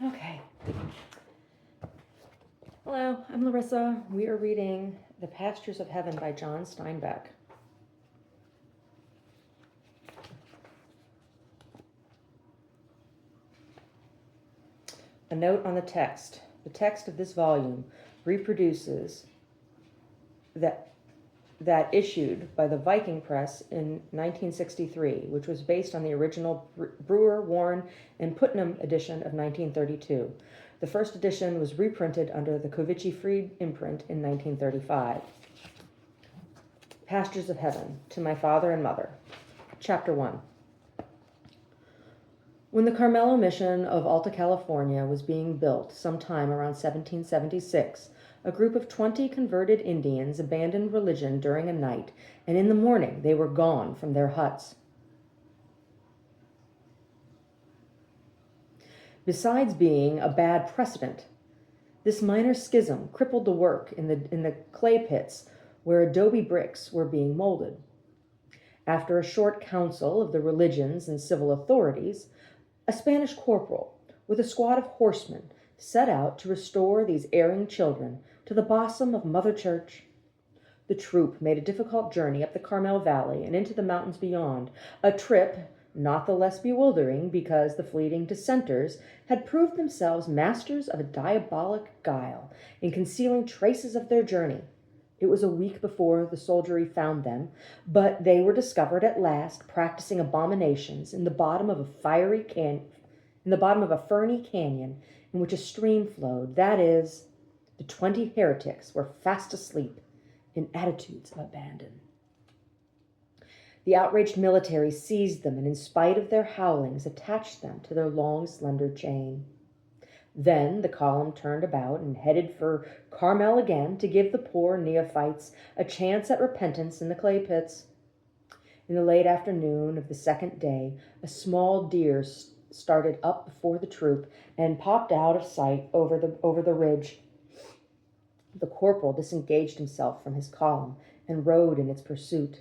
Okay. Hello, I'm Larissa. We are reading The Pastures of Heaven by John Steinbeck. A note on the text. The text of this volume reproduces that issued by the Viking Press in 1963, which was based on the original Brewer, Warren, and Putnam edition of 1932. The first edition was reprinted under the Covici-Fried imprint in 1935. Pastures of Heaven, to my father and mother. Chapter 1. When the Carmelo mission of Alta California was being built sometime around 1776, a group of 20 converted Indians abandoned religion during a night, and in the morning they were gone from their huts. Besides being a bad precedent, this minor schism crippled the work in the clay pits where adobe bricks were being molded. After a short council of the religions and civil authorities, a Spanish corporal with a squad of horsemen set out to restore these erring children to the bosom of Mother Church. The troop made a difficult journey up the Carmel Valley and into the mountains beyond, a trip not the less bewildering because the fleeting dissenters had proved themselves masters of a diabolic guile in concealing traces of their journey. It was a week before the soldiery found them, but they were discovered at last practicing abominations in the bottom of a ferny canyon in which a stream flowed. That is, the 20 heretics were fast asleep in attitudes of abandon. The outraged military seized them and, in spite of their howlings, attached them to their long, slender chain. Then the column turned about and headed for Carmel again to give the poor neophytes a chance at repentance in the clay pits. In the late afternoon of the second day, a small deer started up before the troop and popped out of sight over the ridge. The corporal disengaged himself from his column and rode in its pursuit.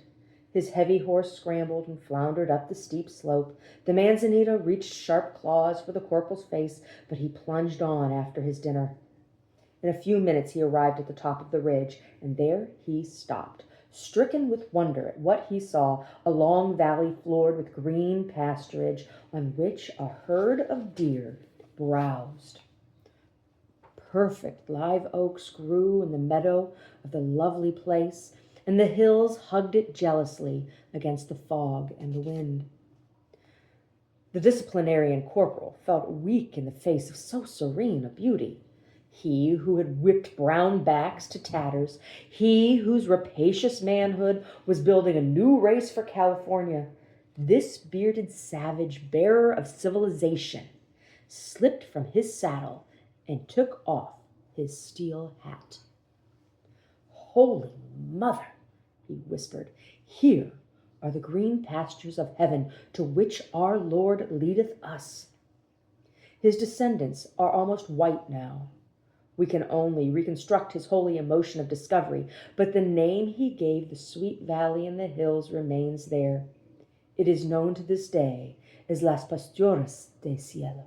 His heavy horse scrambled and floundered up the steep slope. The manzanita reached sharp claws for the corporal's face, but he plunged on after his dinner. In a few minutes he arrived at the top of the ridge, and there he stopped, stricken with wonder at what he saw, a long valley floored with green pasturage on which a herd of deer browsed. Perfect live oaks grew in the meadow of the lovely place, and the hills hugged it jealously against the fog and the wind. The disciplinarian corporal felt weak in the face of so serene a beauty. He who had whipped brown backs to tatters, he whose rapacious manhood was building a new race for California, this bearded savage, bearer of civilization, slipped from his saddle and took off his steel hat. "Holy Mother," he whispered, "here are the green pastures of heaven to which our Lord leadeth us." His descendants are almost white now. We can only reconstruct his holy emotion of discovery, but the name he gave the sweet valley and the hills remains there. It is known to this day as Las Pastures del Cielo.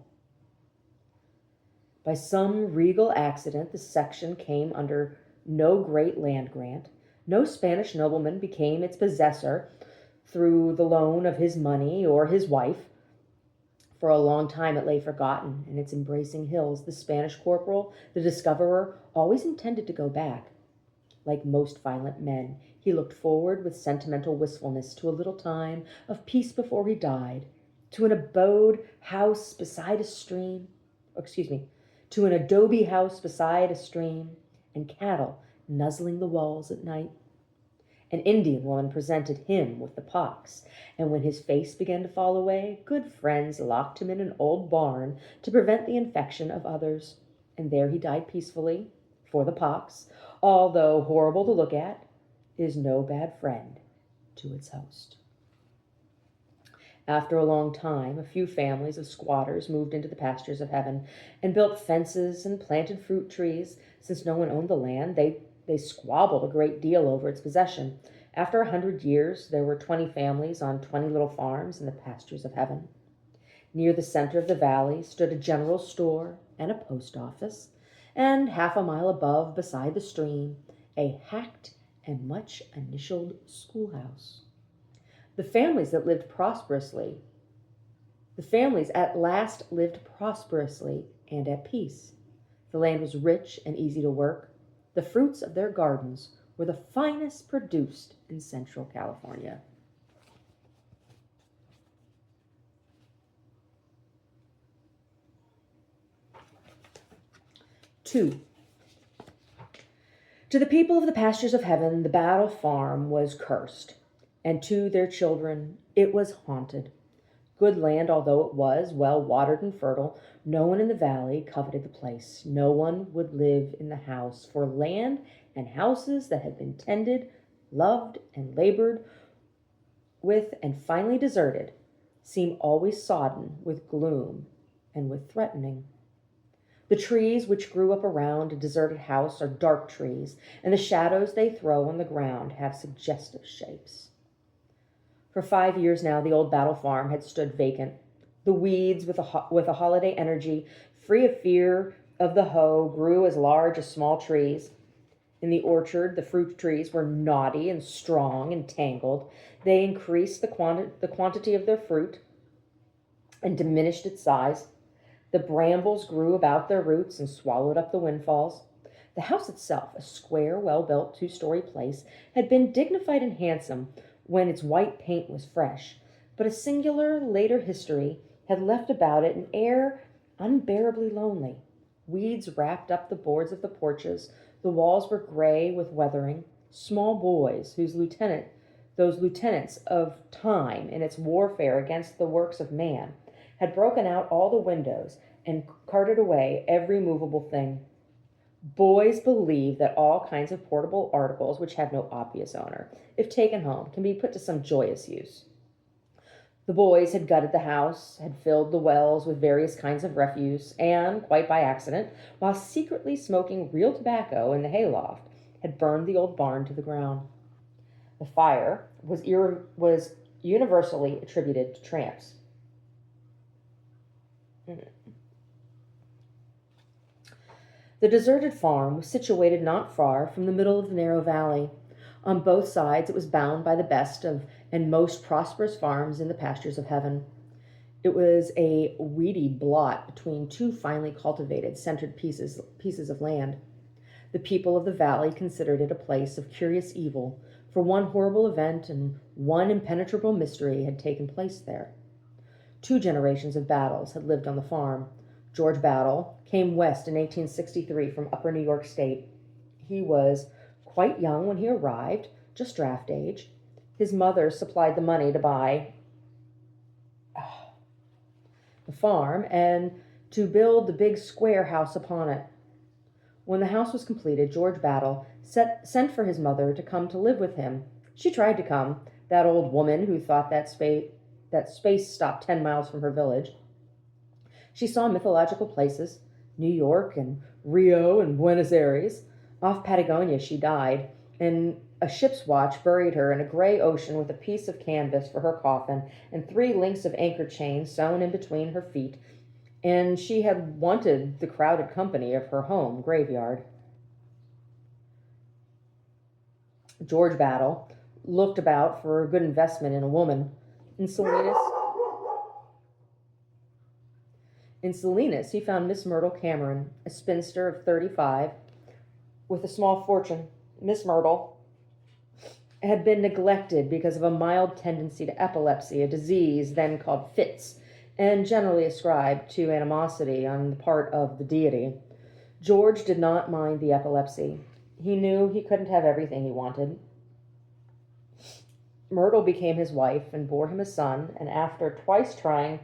By some regal accident, the section came under no great land grant. No Spanish nobleman became its possessor through the loan of his money or his wife. For a long time it lay forgotten in its embracing hills. The Spanish corporal, the discoverer, always intended to go back. Like most violent men, he looked forward with sentimental wistfulness to a little time of peace before he died, to an adobe house beside a stream, and cattle nuzzling the walls at night. An Indian woman presented him with the pox, and when his face began to fall away, good friends locked him in an old barn to prevent the infection of others, and there he died peacefully, for the pox, although horrible to look at, is no bad friend to its host. After a long time, a few families of squatters moved into the pastures of heaven and built fences and planted fruit trees. Since no one owned the land, they squabbled a great deal over its possession. After 100 years, there were 20 families on 20 little farms in the pastures of heaven. Near the center of the valley stood a general store and a post office, and half a mile above, beside the stream, a hacked and much initialed schoolhouse. The families that lived prosperously, the families at last lived prosperously and at peace. The land was rich and easy to work. The fruits of their gardens were the finest produced in Central California. Two. To the people of the Pastures of Heaven, the Battle Farm was cursed, and to their children it was haunted. Good land although it was, well watered and fertile, no one in the valley coveted the place. No one would live in the house, for land and houses that had been tended, loved, and labored with, and finally deserted, seem always sodden with gloom and with threatening. The trees which grew up around a deserted house are dark trees, and the shadows they throw on the ground have suggestive shapes. For 5 years now, the old Battle Farm had stood vacant. The weeds, with a holiday energy, free of fear of the hoe, grew as large as small trees. In the orchard, the fruit trees were knotty and strong and tangled. They increased the quantity of their fruit and diminished its size. The brambles grew about their roots and swallowed up the windfalls. The house itself, a square, well-built 2-story place, had been dignified and handsome when its white paint was fresh, but a singular later history had left about it an air unbearably lonely. Weeds wrapped up the boards of the porches. The walls were gray with weathering. Small boys, those lieutenants of time in its warfare against the works of man, had broken out all the windows and carted away every movable thing. Boys believe that all kinds of portable articles which have no obvious owner, if taken home, can be put to some joyous use. The boys had gutted the house, had filled the wells with various kinds of refuse, and, quite by accident, while secretly smoking real tobacco in the hayloft, had burned the old barn to the ground. The fire was universally attributed to tramps. The deserted farm was situated not far from the middle of the narrow valley. On both sides it was bound by the best of and most prosperous farms in the Pastures of Heaven. It was a weedy blot between two finely cultivated, centered pieces of land. The people of the valley considered it a place of curious evil, for one horrible event and one impenetrable mystery had taken place there. 2 generations of Battles had lived on the farm. George Battle came west in 1863 from upper New York State. He was quite young when he arrived, just draft age. His mother supplied the money to buy the farm and to build the big square house upon it. When the house was completed, George Battle sent for his mother to come to live with him. She tried to come, that old woman who thought that space stopped 10 miles from her village. She saw mythological places, New York and Rio and Buenos Aires. Off Patagonia she died, and a ship's watch buried her in a gray ocean with a piece of canvas for her coffin and 3 links of anchor chain sewn in between her feet, and she had wanted the crowded company of her home graveyard. George Battle looked about for a good investment in a woman. In Salinas, he found Miss Myrtle Cameron, a spinster of 35, with a small fortune. Miss Myrtle had been neglected because of a mild tendency to epilepsy, a disease then called fits, and generally ascribed to animosity on the part of the deity. George did not mind the epilepsy. He knew he couldn't have everything he wanted. Myrtle became his wife and bore him a son, and after twice trying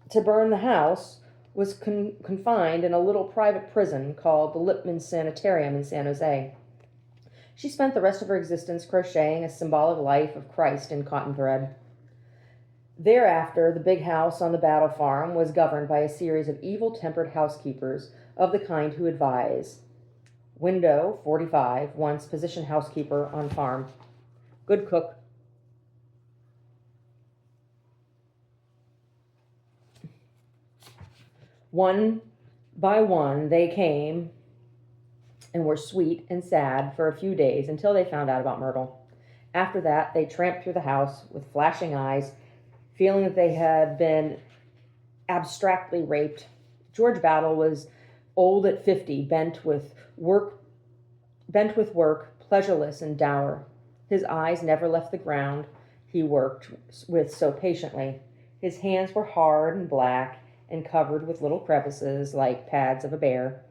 to burn the house, was confined in a little private prison called the Lipman Sanitarium in San Jose. She spent the rest of her existence crocheting a symbolic life of Christ in cotton thread. Thereafter, the big house on the Battle Farm was governed by a series of evil-tempered housekeepers of the kind who advise. Window 45, once position housekeeper on farm. Good cook. One by one, they came and were sweet and sad for a few days until they found out about Myrtle. After that, they tramped through the house with flashing eyes, feeling that they had been abstractly raped. George Battle was old at 50, bent with work, pleasureless and dour. His eyes never left the ground he worked with so patiently. His hands were hard and black and covered with little crevices like pads of a bear.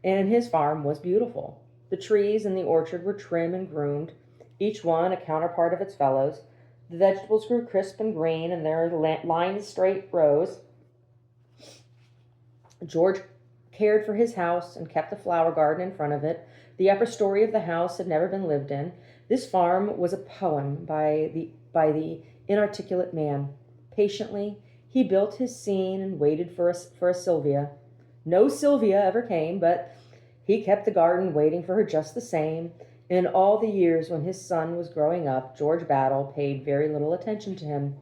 And his farm was beautiful. The trees in the orchard were trim and groomed, each one a counterpart of its fellows. The vegetables grew crisp and green in their lined straight rows. George cared for his house and kept the flower garden in front of it. The upper story of the house had never been lived in. This farm was a poem by the inarticulate man. Patiently, he built his scene and waited for a Sylvia. No Sylvia ever came, but he kept the garden waiting for her just the same. In all the years when his son was growing up, George Battle paid very little attention to him.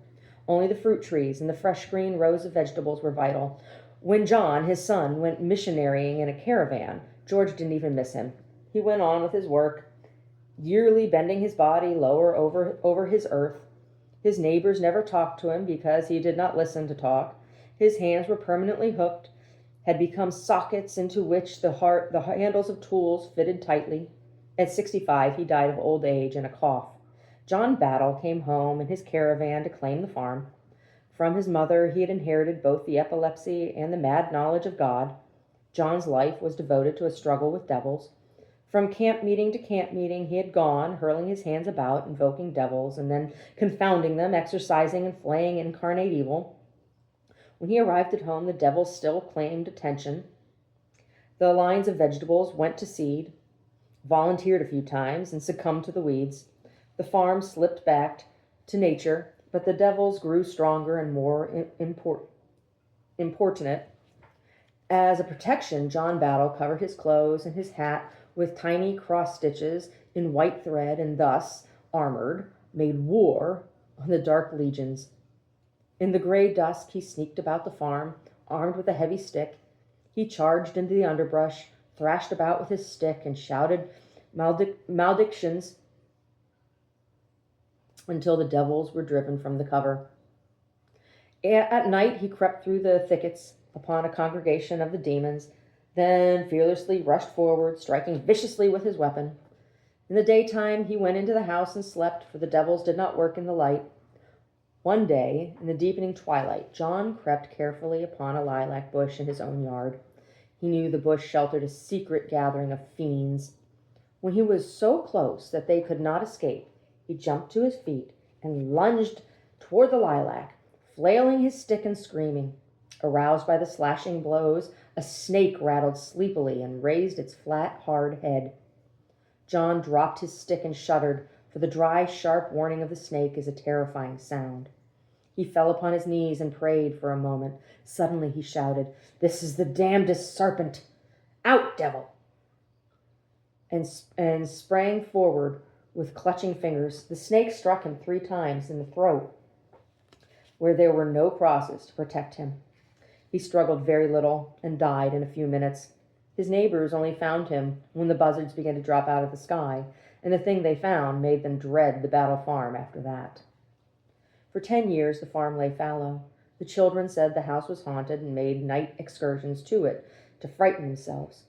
Only the fruit trees and the fresh green rows of vegetables were vital. When John, his son, went missionarying in a caravan, George didn't even miss him. He went on with his work, yearly bending his body lower over his earth. His neighbors never talked to him because he did not listen to talk. His hands were permanently hooked, had become sockets into which the handles of tools fitted tightly. At 65, he died of old age and a cough. John Battle came home in his caravan to claim the farm. From his mother, he had inherited both the epilepsy and the mad knowledge of God. John's life was devoted to a struggle with devils. From camp meeting to camp meeting, he had gone, hurling his hands about, invoking devils, and then confounding them, exorcising and flaying incarnate evil. When he arrived at home, the devils still claimed attention. The lines of vegetables went to seed, volunteered a few times, and succumbed to the weeds. The farm slipped back to nature, but the devils grew stronger and more importunate. As a protection, John Battle covered his clothes and his hat with tiny cross stitches in white thread, and thus, armored, made war on the dark legions. In the gray dusk, he sneaked about the farm, armed with a heavy stick. He charged into the underbrush, thrashed about with his stick, and shouted maledictions until the devils were driven from the cover. At night, he crept through the thickets upon a congregation of the demons, then fearlessly rushed forward, striking viciously with his weapon. In the daytime, he went into the house and slept, for the devils did not work in the light. One day, in the deepening twilight, John crept carefully upon a lilac bush in his own yard. He knew the bush sheltered a secret gathering of fiends. When he was so close that they could not escape, he jumped to his feet and lunged toward the lilac, flailing his stick and screaming. Aroused by the slashing blows, a snake rattled sleepily and raised its flat, hard head. John dropped his stick and shuddered, for the dry, sharp warning of the snake is a terrifying sound. He fell upon his knees and prayed for a moment. Suddenly he shouted, "This is the damnedest serpent! Out, devil!" and sprang forward with clutching fingers. The snake struck him 3 times in the throat, where there were no crosses to protect him. He struggled very little and died in a few minutes. His neighbors only found him when the buzzards began to drop out of the sky, and the thing they found made them dread the Battle farm after that. For 10 years, the farm lay fallow. The children said the house was haunted and made night excursions to it to frighten themselves.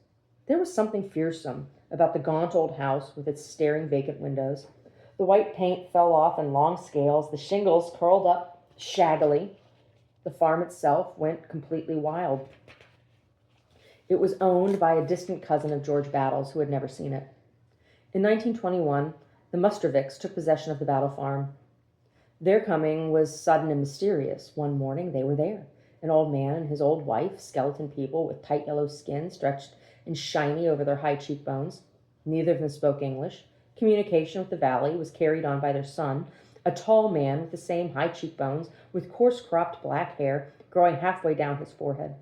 There was something fearsome about the gaunt old house with its staring vacant windows. The white paint fell off in long scales. The shingles curled up shaggily. The farm itself went completely wild. It was owned by a distant cousin of George Battle's who had never seen it. In 1921, the Musterviks took possession of the Battle farm. Their coming was sudden and mysterious. One morning they were there. An old man and his old wife, skeleton people with tight yellow skin stretched and shiny over their high cheekbones. Neither of them spoke English. Communication with the valley was carried on by their son, a tall man with the same high cheekbones, with coarse-cropped black hair growing halfway down his forehead,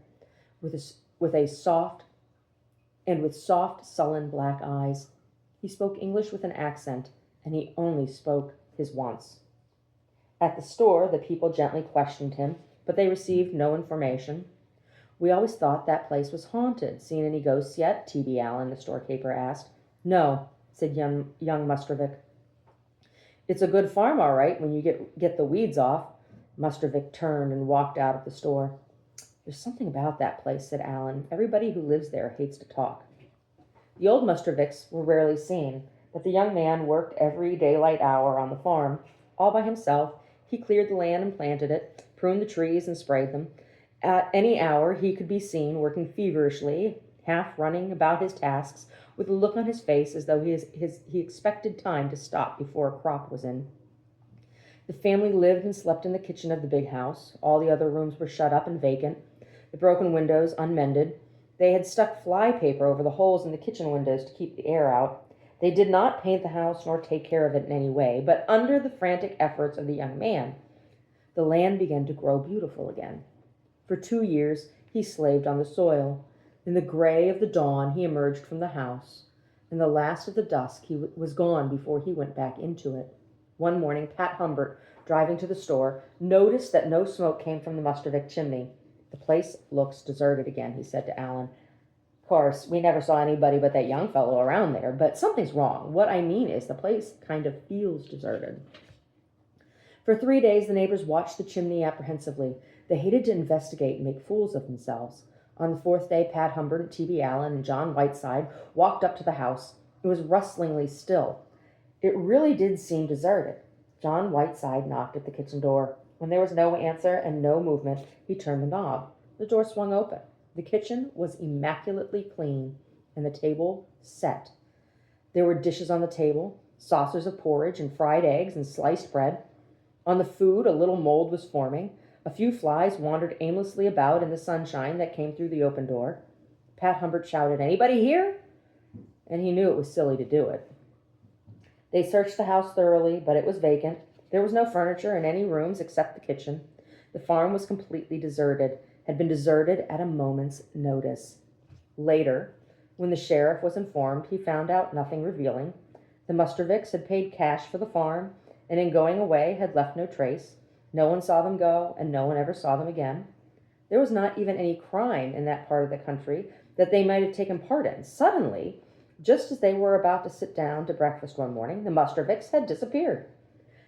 with soft, sullen black eyes. He spoke English with an accent, and he only spoke his wants. At the store, the people gently questioned him, but they received no information. We always thought that place was haunted. Seen any ghosts yet? T.B. Allen, the storekeeper, asked. No, said young Mustervik. It's a good farm, all right, when you get the weeds off. Mustervik turned and walked out of the store. There's something about that place, said Allen. Everybody who lives there hates to talk. The old Musterviks were rarely seen, but the young man worked every daylight hour on the farm. All by himself, he cleared the land and planted it, pruned the trees and sprayed them. At any hour he could be seen working feverishly, half running about his tasks, with a look on his face as though he expected time to stop before a crop was in. The family lived and slept in the kitchen of the big house. All the other rooms were shut up and vacant, the broken windows unmended. They had stuck fly paper over the holes in the kitchen windows to keep the air out. They did not paint the house nor take care of it in any way, but under the frantic efforts of the young man, the land began to grow beautiful again. For 2 years he slaved on the soil. In the gray of the dawn he emerged from the house. In the last of the dusk he was gone before he went back into it. One morning Pat Humbert, driving to the store, noticed that no smoke came from the Mustervik chimney. The place looks deserted again, he said to Allen. Of course, we never saw anybody but that young fellow around there, but something's wrong. What I mean is the place kind of feels deserted. For 3 days the neighbors watched the chimney apprehensively. They hated to investigate and make fools of themselves. On the 4th day, Pat Humbert and T.B. Allen and John Whiteside walked up to the house. It was rustlingly still. It really did seem deserted. John Whiteside knocked at the kitchen door. When there was no answer and no movement, he turned the knob. The door swung open. The kitchen was immaculately clean, and the table set. There were dishes on the table, saucers of porridge and fried eggs and sliced bread. On the food, a little mold was forming. A few flies wandered aimlessly about in the sunshine that came through the open door. Pat Humbert shouted, "Anybody here?" And he knew it was silly to do it. They searched the house thoroughly, but it was vacant. There was no furniture in any rooms except the kitchen. The farm was completely deserted, had been deserted at a moment's notice. Later, when the sheriff was informed, he found out nothing revealing. The Musterviks had paid cash for the farm, and in going away had left no trace. No one saw them go, and no one ever saw them again. There was not even any crime in that part of the country that they might have taken part in. Suddenly, just as they were about to sit down to breakfast one morning, the Musterviks had disappeared.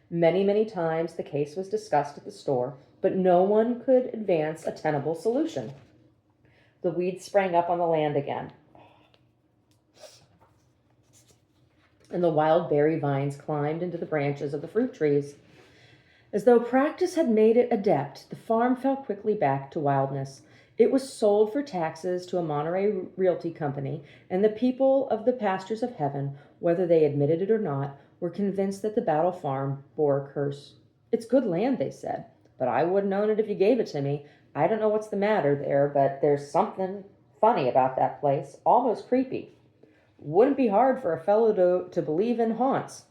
Many, many times the case was discussed at the store, but no one could advance a tenable solution. The weeds sprang up on the land again, and the wild berry vines climbed into the branches of the fruit trees. As though practice had made it adept, the farm fell quickly back to wildness. It was sold for taxes to a Monroe realty company, and the people of the Pastures of Heaven, whether they admitted it or not, were convinced that the Battle Farm bore a curse. "It's good land," they said, "but I wouldn't own it if you gave it to me. I don't know what's the matter there, but there's something funny about that place, almost creepy. Wouldn't be hard for a fellow to believe in haunts."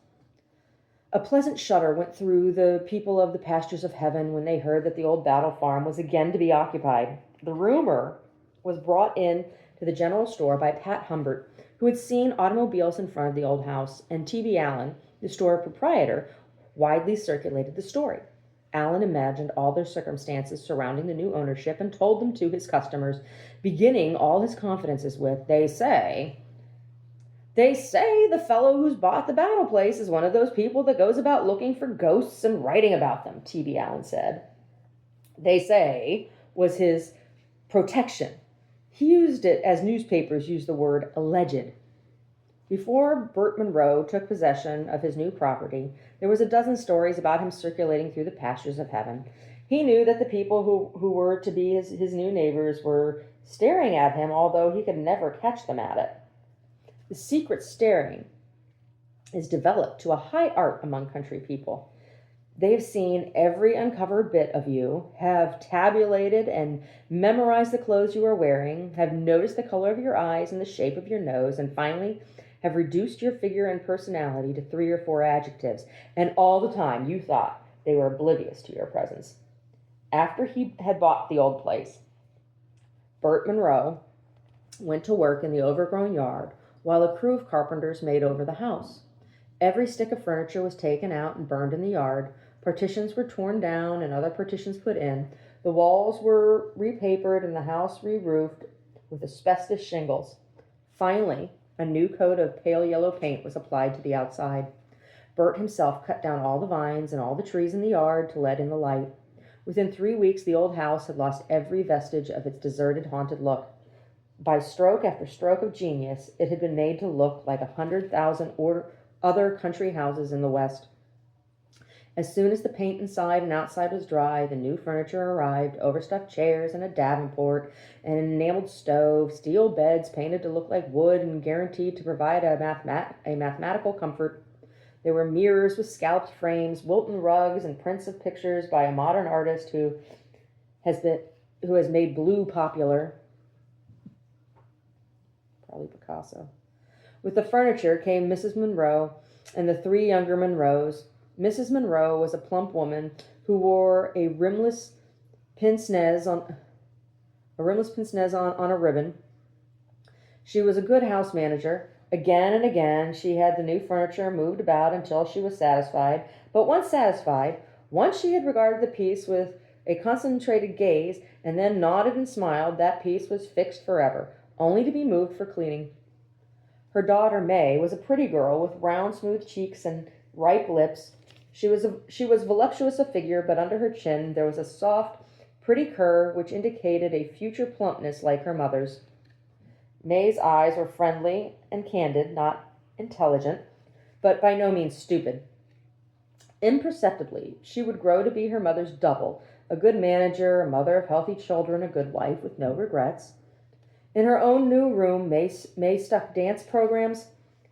A pleasant shudder went through the people of the Pastures of Heaven when they heard that the old Battle Farm was again to be occupied. The rumor was brought in to the general store by Pat Humbert, who had seen automobiles in front of the old house, and T.B. Allen, the store proprietor, widely circulated the story. Allen imagined all the circumstances surrounding the new ownership and told them to his customers, beginning all his confidences with, They say the fellow who's bought the battle place is one of those people that goes about looking for ghosts and writing about them," T.B. Allen said. "They say" was his protection. He used it as newspapers use the word alleged. Before Bert Monroe took possession of his new property, there was a dozen stories about him circulating through the Pastures of Heaven. He knew that the people who were to be his new neighbors were staring at him, although he could never catch them at it. The secret staring is developed to a high art among country people. They have seen every uncovered bit of you, have tabulated and memorized the clothes you are wearing, have noticed the color of your eyes and the shape of your nose, and finally have reduced your figure and personality to 3 or 4 adjectives, and all the time you thought they were oblivious to your presence. After he had bought the old place, Bert Monroe went to work in the overgrown yard while a crew of carpenters made over the house. Every stick of furniture was taken out and burned in the yard. Partitions were torn down and other partitions put in. The walls were repapered and the house re-roofed with asbestos shingles. Finally, a new coat of pale yellow paint was applied to the outside. Bert himself cut down all the vines and all the trees in the yard to let in the light. Within 3 weeks, the old house had lost every vestige of its deserted, haunted look. By stroke after stroke of genius, it had been made to look like 100,000 other country houses in the West. As soon as the paint inside and outside was dry, the new furniture arrived, overstuffed chairs and a davenport, an enameled stove, steel beds painted to look like wood and guaranteed to provide a mathematical comfort. There were mirrors with scalloped frames, Wilton rugs, and prints of pictures by a modern artist who has made blue popular. Probably Picasso. With the furniture came Mrs. Monroe and the 3 younger Monroes. Mrs. Monroe was a plump woman who wore a rimless pince-nez on a ribbon. She was a good house manager. Again and again she had the new furniture moved about until she was satisfied. But once satisfied, once she had regarded the piece with a concentrated gaze and then nodded and smiled, that piece was fixed forever, only to be moved for cleaning. Her daughter May was a pretty girl with round, smooth cheeks and ripe lips. She was voluptuous of figure, but under her chin there was a soft, pretty curve which indicated a future plumpness like her mother's. May's eyes were friendly and candid, not intelligent, but by no means stupid. Imperceptibly, she would grow to be her mother's double, a good manager, a mother of healthy children, a good wife with no regrets. In her own new room, May stuck dance programs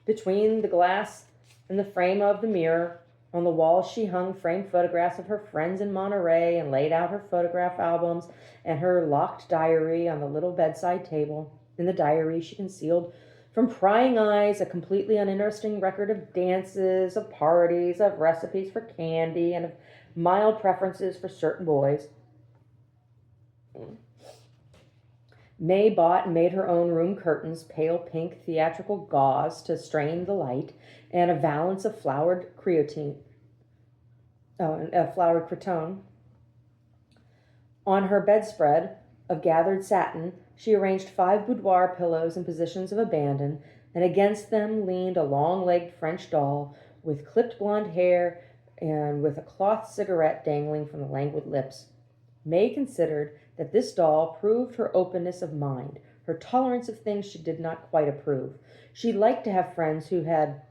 between the glass and the frame of the mirror. On the wall she hung framed photographs of her friends in Monroe and laid out her photograph albums and her locked diary on the little bedside table. In the diary she concealed from prying eyes a completely uninteresting record of dances, of parties, of recipes for candy, and of mild preferences for certain boys. May bought and made her own room curtains, pale pink theatrical gauze to strain the light, and a valance of flowered cretonne. On her bedspread of gathered satin, she arranged 5 boudoir pillows in positions of abandon, and against them leaned a long-legged French doll with clipped blonde hair and with a cloth cigarette dangling from the languid lips. May considered that this doll proved her openness of mind, her tolerance of things she did not quite approve. She liked to have friends who had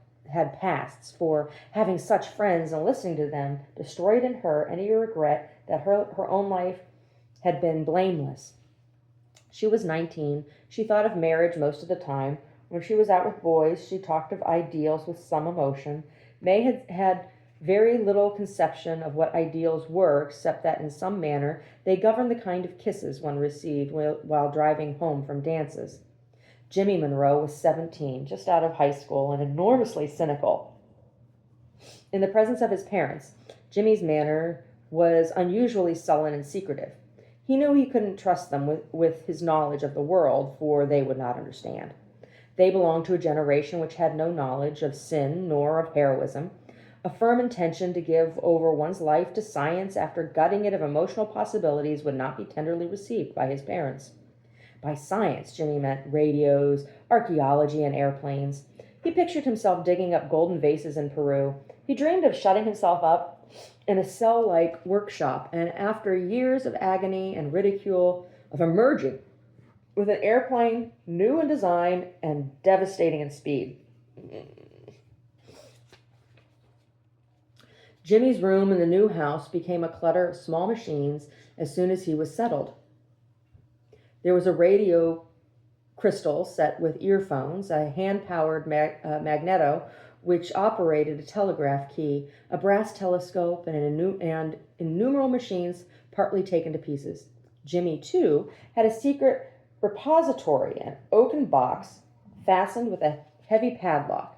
pasts, for having such friends and listening to them destroyed in her any regret that her own life had been blameless. She was 19. She thought of marriage most of the time. When she was out with boys, she talked of ideals with some emotion. May had very little conception of what ideals were, except that in some manner they governed the kind of kisses one received while driving home from dances. Jimmy Monroe was 17, just out of high school, and enormously cynical. In the presence of his parents, Jimmy's manner was unusually sullen and secretive. He knew he couldn't trust them with his knowledge of the world, for they would not understand. They belonged to a generation which had no knowledge of sin nor of heroism. A firm intention to give over one's life to science after gutting it of emotional possibilities would not be tenderly received by his parents. By science, Jimmy meant radios, archaeology, and airplanes. He pictured himself digging up golden vases in Peru. He dreamed of shutting himself up in a cell-like workshop, and after years of agony and ridicule, of emerging with an airplane new in design and devastating in speed. Jimmy's room in the new house became a clutter of small machines as soon as he was settled. There was a radio crystal set with earphones, a hand-powered magneto which operated a telegraph key, a brass telescope, and innumerable machines partly taken to pieces. Jimmy, too, had a secret repository, an oaken box fastened with a heavy padlock.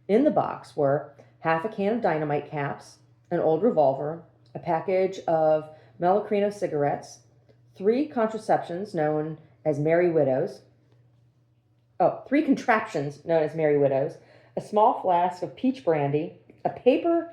In the box were half a can of dynamite caps, an old revolver, a package of Malacrino cigarettes, 3 contraptions known as Merry Widows, a small flask of peach brandy, a paper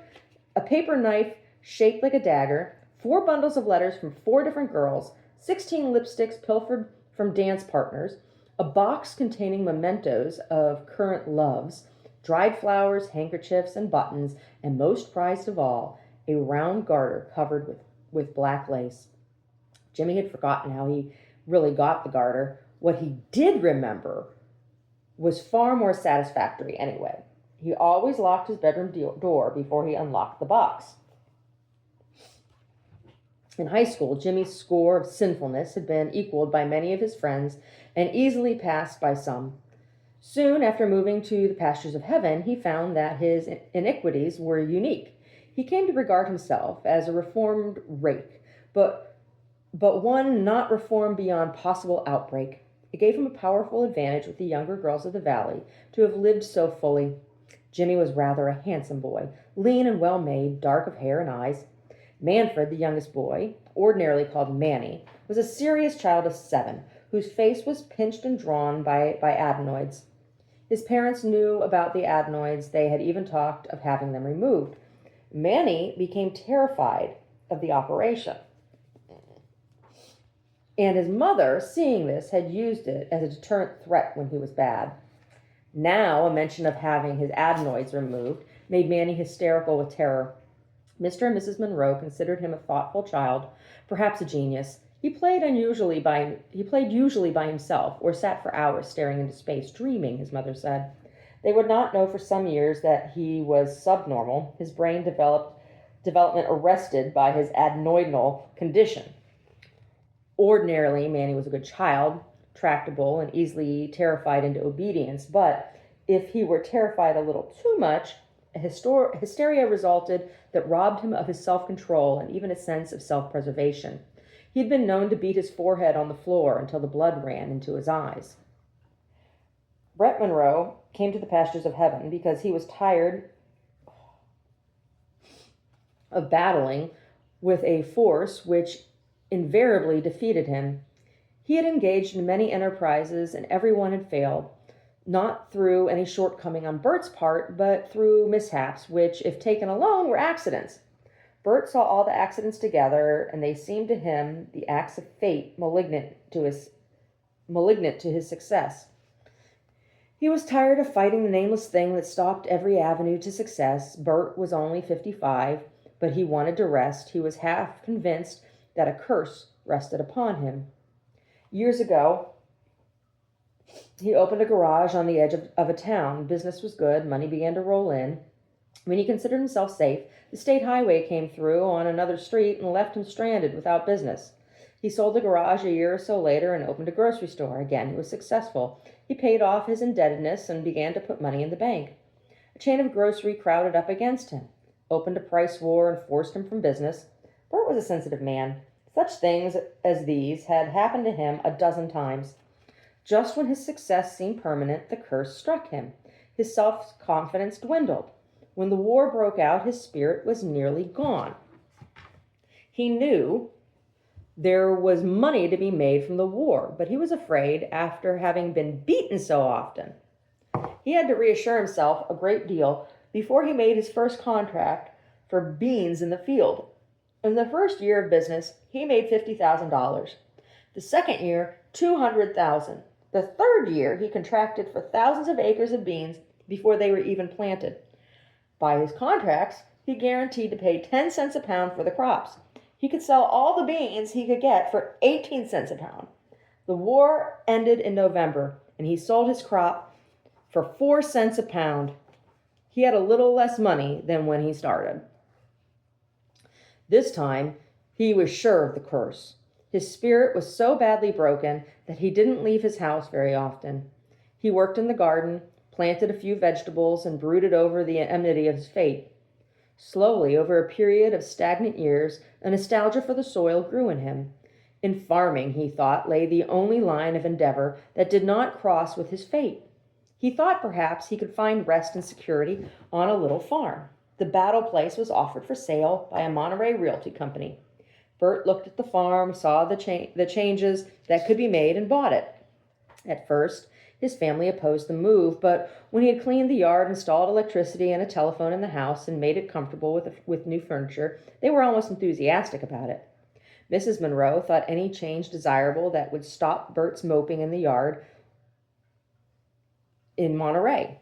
knife shaped like a dagger, 4 bundles of letters from 4 different girls, 16 lipsticks pilfered from dance partners, a box containing mementos of current loves, dried flowers, handkerchiefs, and buttons, and most prized of all, a round garter covered with black lace. Jimmy had forgotten how he really got the garter. What he did remember was far more satisfactory anyway. He always locked his bedroom door before he unlocked the box. In high school, Jimmy's score of sinfulness had been equaled by many of his friends and easily passed by some. Soon after moving to the Pastures of Heaven, he found that his iniquities were unique. He came to regard himself as a reformed rake, but one not reformed beyond possible outbreak. It gave him a powerful advantage with the younger girls of the valley to have lived so fully. Jimmy was rather a handsome boy, lean and well-made, dark of hair and eyes. Manfred, the youngest boy, ordinarily called Manny, was a serious child of 7, whose face was pinched and drawn by adenoids. His parents knew about the adenoids. They had even talked of having them removed. Manny became terrified of the operation. And his mother, seeing this, had used it as a deterrent threat when he was bad. Now, a mention of having his adenoids removed made Manny hysterical with terror. Mr. and Mrs. Monroe considered him a thoughtful child, perhaps a genius. He played usually by himself, or sat for hours staring into space, dreaming, his mother said. They would not know for some years that he was subnormal, his brain development arrested by his adenoidal condition. Ordinarily, Manny was a good child, tractable and easily terrified into obedience, but if he were terrified a little too much, hysteria resulted that robbed him of his self-control and even a sense of self-preservation. He had been known to beat his forehead on the floor until the blood ran into his eyes. Brett Monroe came to the Pastures of Heaven because he was tired of battling with a force which invariably defeated him. He had engaged in many enterprises, and every one had failed, not through any shortcoming on Bert's part, but through mishaps, which, if taken alone, were accidents. Bert saw all the accidents together, and they seemed to him the acts of fate malignant to his success. He was tired of fighting the nameless thing that stopped every avenue to success. Bert was only 55, but he wanted to rest. He was half convinced that a curse rested upon him. Years ago, he opened a garage on the edge of a town. Business was good. Money began to roll in. When he considered himself safe, the state highway came through on another street and left him stranded without business. He sold the garage a year or so later and opened a grocery store. Again, he was successful. He paid off his indebtedness and began to put money in the bank. A chain of grocery crowded up against him, opened a price war, and forced him from business. Bert was a sensitive man. Such things as these had happened to him a dozen times. Just when his success seemed permanent, the curse struck him. His self-confidence dwindled. When the war broke out, his spirit was nearly gone. He knew there was money to be made from the war, but he was afraid after having been beaten so often. He had to reassure himself a great deal before he made his first contract for beans in the field. In the first year of business, he made $50,000. The second year, $200,000. The third year, he contracted for thousands of acres of beans before they were even planted. By his contracts, he guaranteed to pay 10 cents a pound for the crops. He could sell all the beans he could get for 18 cents a pound. The war ended in November, and he sold his crop for 4 cents a pound. He had a little less money than when he started. This time, he was sure of the curse. His spirit was so badly broken that he didn't leave his house very often. He worked in the garden, planted a few vegetables, and brooded over the enmity of his fate. Slowly, over a period of stagnant years, a nostalgia for the soil grew in him. In farming, he thought, lay the only line of endeavor that did not cross with his fate. He thought perhaps he could find rest and security on a little farm. The Battle Place was offered for sale by a Monroe realty company. Bert looked at the farm, saw the changes that could be made, and bought it. At first, His family opposed the move, but when he had cleaned the yard, installed electricity and a telephone in the house, and made it comfortable with new furniture, they were almost enthusiastic about it. Mrs. Monroe thought any change desirable that would stop Bert's moping in the yard in Monterey.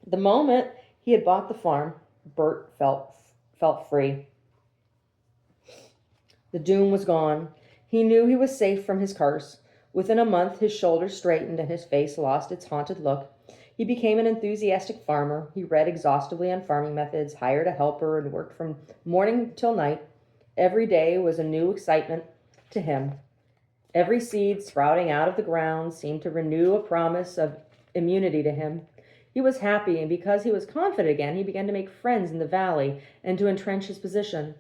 The moment he had bought the farm, Bert felt free. The doom was gone. He knew he was safe from his curse. Within a month, his shoulders straightened and his face lost its haunted look. He became an enthusiastic farmer. He read exhaustively on farming methods, hired a helper, and worked from morning till night. Every day was a new excitement to him. Every seed sprouting out of the ground seemed to renew a promise of immunity to him. He was happy, and because he was confident again, he began to make friends in the valley and to entrench his position.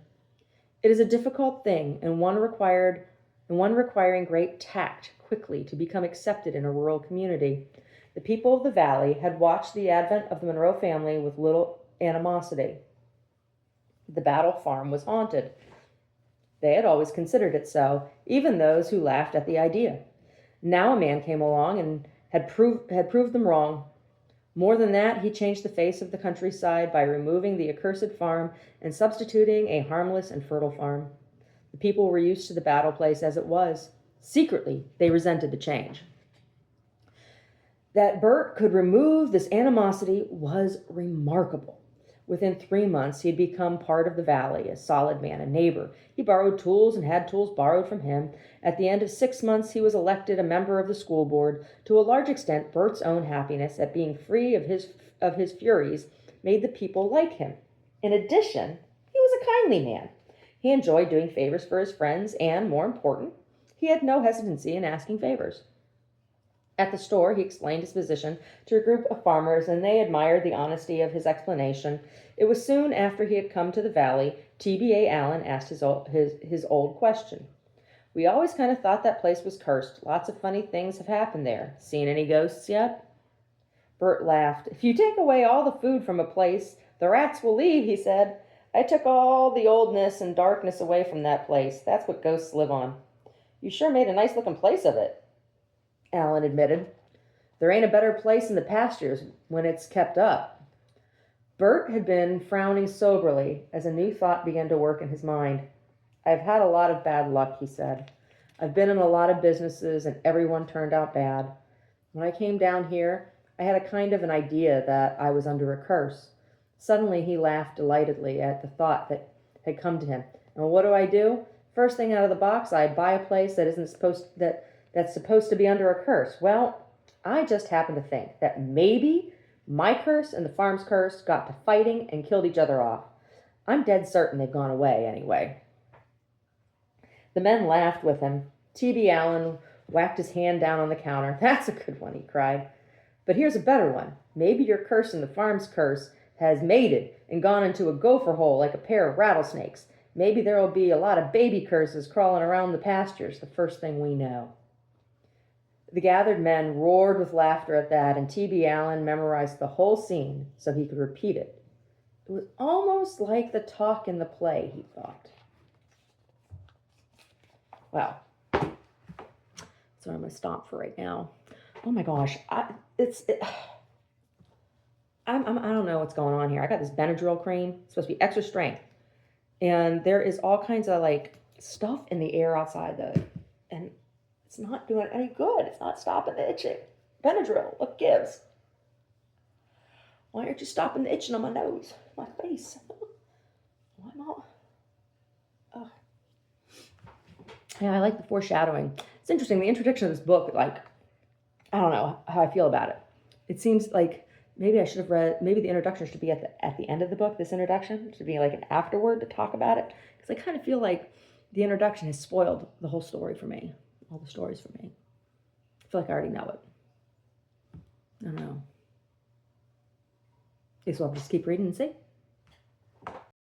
It is a difficult thing, and one requiring great tact quickly to become accepted in a rural community. The people of the valley had watched the advent of the Monroe family with little animosity. The Battle Farm was haunted. They had always considered it so, even those who laughed at the idea. Now a man came along and had proved them wrong. More than that, he changed the face of the countryside by removing the accursed farm and substituting a harmless and fertile farm. The people were used to the battle place as it was. Secretly, they resented the change. That Bert could remove this animosity was remarkable. Within 3 months, he had become part of the valley, a solid man, a neighbor. He borrowed tools and had tools borrowed from him. At the end of 6 months, he was elected a member of the school board. To a large extent, Bert's own happiness at being free of his furies made the people like him. In addition, he was a kindly man. He enjoyed doing favors for his friends, and, more important, he had no hesitancy in asking favors. At the store, he explained his position to a group of farmers, and they admired the honesty of his explanation. It was soon after he had come to the valley, T.B.A. Allen asked his old question. "We always kind of thought that place was cursed. Lots of funny things have happened there. Seen any ghosts yet?" Bert laughed. "If you take away all the food from a place, the rats will leave," he said. "I took all the oldness and darkness away from that place. That's what ghosts live on." "You sure made a nice-looking place of it," Allen admitted. "There ain't a better place in the pastures when it's kept up." Bert had been frowning soberly as a new thought began to work in his mind. "I've had a lot of bad luck," he said. "I've been in a lot of businesses and everyone turned out bad. When I came down here, I had a kind of an idea that I was under a curse." Suddenly he laughed delightedly at the thought that had come to him. "And what do? First thing out of the box, I buy a place that's supposed to be under a curse. Well, I just happen to think that maybe my curse and the farm's curse got to fighting and killed each other off. I'm dead certain they've gone away anyway." The men laughed with him. T.B. Allen whacked his hand down on the counter. "That's a good one," he cried. "But here's a better one. Maybe your curse and the farm's curse has mated and gone into a gopher hole like a pair of rattlesnakes. Maybe there'll be a lot of baby curses crawling around the pastures the first thing we know." The gathered men roared with laughter at that, and T.B. Allen memorized the whole scene so he could repeat it. It was almost like the talk in the play, he thought. Well, so I'm going to stop for right now. Oh my gosh, I don't know what's going on here. I got this Benadryl cream. It's supposed to be extra strength, and there is all kinds of like stuff in the air outside and it's not doing any good. It's not stopping the itching. Benadryl, what gives? Why aren't you stopping the itching on my nose, my face? Why not? Oh. Yeah, I like the foreshadowing. It's interesting. The introduction of this book, like, I don't know how I feel about it. It seems like maybe I should have read, maybe the introduction should be at the end of the book, this introduction. Should be like an afterword to talk about it. Because I kind of feel like the introduction has spoiled the whole story for me. All the stories for me. I feel like I already know it. I don't know. Okay, so I'll just keep reading and see.